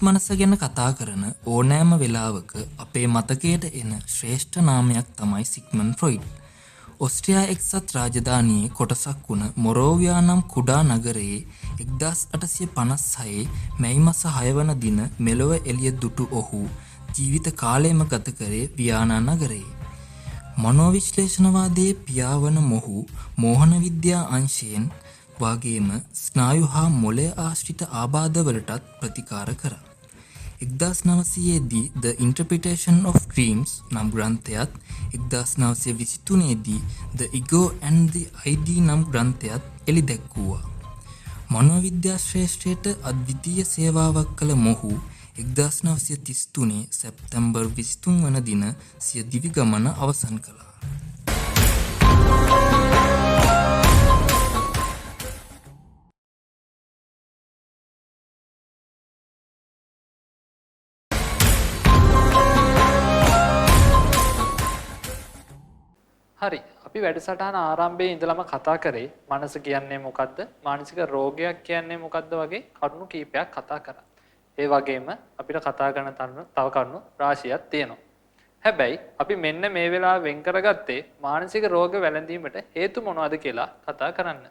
මනස ගැන කතා කරන ඕනෑම වෙලාවක අපේ මතකයට එන ශ්‍රේෂ්ඨ නාමයක් තමයි සිග්මන්ඩ් ෆ්‍රොයිඩ්. ඔස්ට්‍රියා එක්සත් රාජධානියේ කොටසක් වුණ මොරෝවියා නම් කුඩා නගරයේ 1856 මැයි මාස 6 වන දින මෙලොව එළිය දුටු ඔහු ජීවිත කාලයම ගත කරේ වියානා නගරයේ. මනෝවිශ්ලේෂණවාදයේ පියාවන මොහු මෝහන විද්‍යා අංශයෙන් වගේම ස්නායු හා මොළය ආශ්‍රිත ආබාධවලටත් ප්‍රතිකාර කරා. 1900දී The Interpretation of Dreams නම් ග්‍රන්ථයත් 1923දී The Ego and the ID නම් ග්‍රන්ථයත් එළි දැක්වුවා. මනෝවිද්‍යා ශ්‍රේෂ්ඨයට අද්විතීය සේවාවක් කළ මොහු 1933 සැප්තැම්බර් 23 වන දින සිය දිවි ගමන අවසන් කළා. හරි අපි වැඩසටහන ආරම්භයේ ඉඳලම කතා කරේ මනස කියන්නේ මොකද්ද මානසික රෝගයක් කියන්නේ මොකද්ද වගේ කරුණු කීපයක් කතා කරා. ඒ වගේම අපිට කතා කරන තව කරුණු රාශියක් තියෙනවා. හැබැයි අපි මෙන්න මේ වෙලාව වෙන් කරගත්තේ මානසික රෝග වැළඳීමට හේතු මොනවද කියලා කතා කරන්න.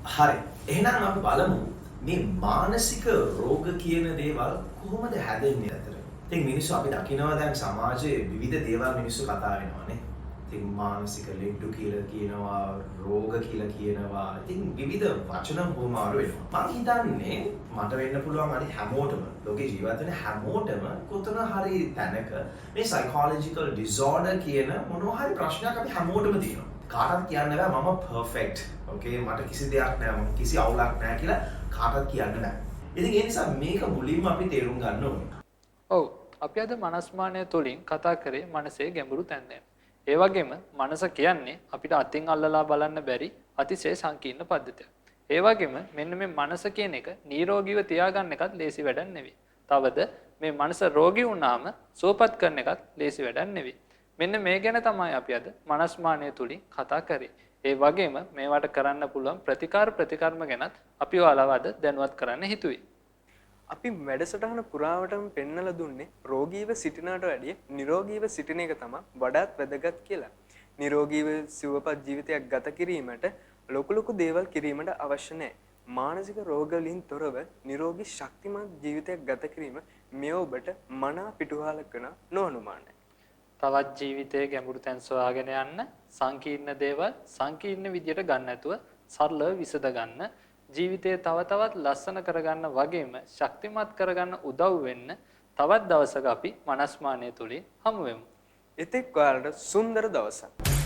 හරි. එහෙනම් අපි බලමු මේ මානසික රෝග කියන දේවල් කොහොමද හැදෙන්නේ අතර. ඉතින් මිනිස්සු අපි දකිනවා දැන් සමාජයේ විවිධ දේවල් මිනිස්සු කතා වෙනවානේ. ඉතින් මානසික ලෙඩ කියලා කියනවා, රෝග කියලා කියනවා. ඉතින් විවිධ වචන බොමාරු වෙනවා. මම හිතන්නේ මට වෙන්න පුළුවන් අනිත් හැමෝටම ලෝකේ ජීවත් වෙන හැමෝටම කොතන හරි තැනක මේ සයිකොලොජිකල් ඩිසෝඩර් කියන මොනවා හරි ප්‍රශ්නයක් අපි හැමෝටම තියෙනවා. කාටවත් කියන්න බෑ මම පර්ෆෙක්ට්. ඕකේ මට කිසි දෙයක් නෑ මම කිසි අවුලක් නෑ කියලා කාටවත් කියන්න නෑ. ඉතින් ඒ නිසා මේක මුලින්ම අපි තේරුම් ගන්න ඕනේ. ඔව් අපි අද මනස්මානය තුලින් කතා කරේ මනසේ ගැඹුරු තැන් ගැන. ඒ වගේම මනස කියන්නේ අපිට අතින් අල්ලලා බලන්න බැරි අතිශය සංකීර්ණ පද්ධතියක්. ඒ වගේම මෙන්න මේ මනස කියන එක නිරෝගීව තියාගන්න එකත් ලේසි වැඩක් නෙවෙයි. තවද මේ මනස රෝගී වුණාම සුවපත් කරන එකත් ලේසි වැඩක් නෙවෙයි. මෙන්න මේ ගැන තමයි අපි අද මනස්මානය තුලින් කතා කරේ. ඒ වගේම මේවට කරන්න පුළුවන් ප්‍රතිකර්ම ගැනත් අපි ඔයාලව අද දැනුවත් කරන්න හිතුවේ. අපි වැඩසටහන පුරාවටම පෙන්නලා දුන්නේ රෝගීව සිටිනට වැඩිය නිරෝගීව සිටින එක තමයි වඩාත් වැදගත් කියලා. නිරෝගීව සුවපත් ජීවිතයක් ගත කිරීමට ලොකු දේවල් කිරීමට අවශ්‍ය නැහැ. මානසික රෝග වලින් තොරව නිරෝගී ශක්තිමත් ජීවිතයක් ගත කිරීම මේ ඔබට මනා පිටුහලක් කරන නොඅනුමානයි. තවත් ජීවිතයේ ගැඹුරු තැන් සොයාගෙන යන්න, සංකීර්ණ දේවල් සංකීර්ණ විදියට ගන්න නැතුව සරලව විසඳ ගන්න, ජීවිතය තව තවත් ලස්සන කරගන්න වගේම ශක්තිමත් කරගන්න උදව් වෙන්න තවත් දවසක අපි මනස්මානය තුලින් හමු වෙමු. එතෙක් ඔයාලට සුන්දර දවසක්.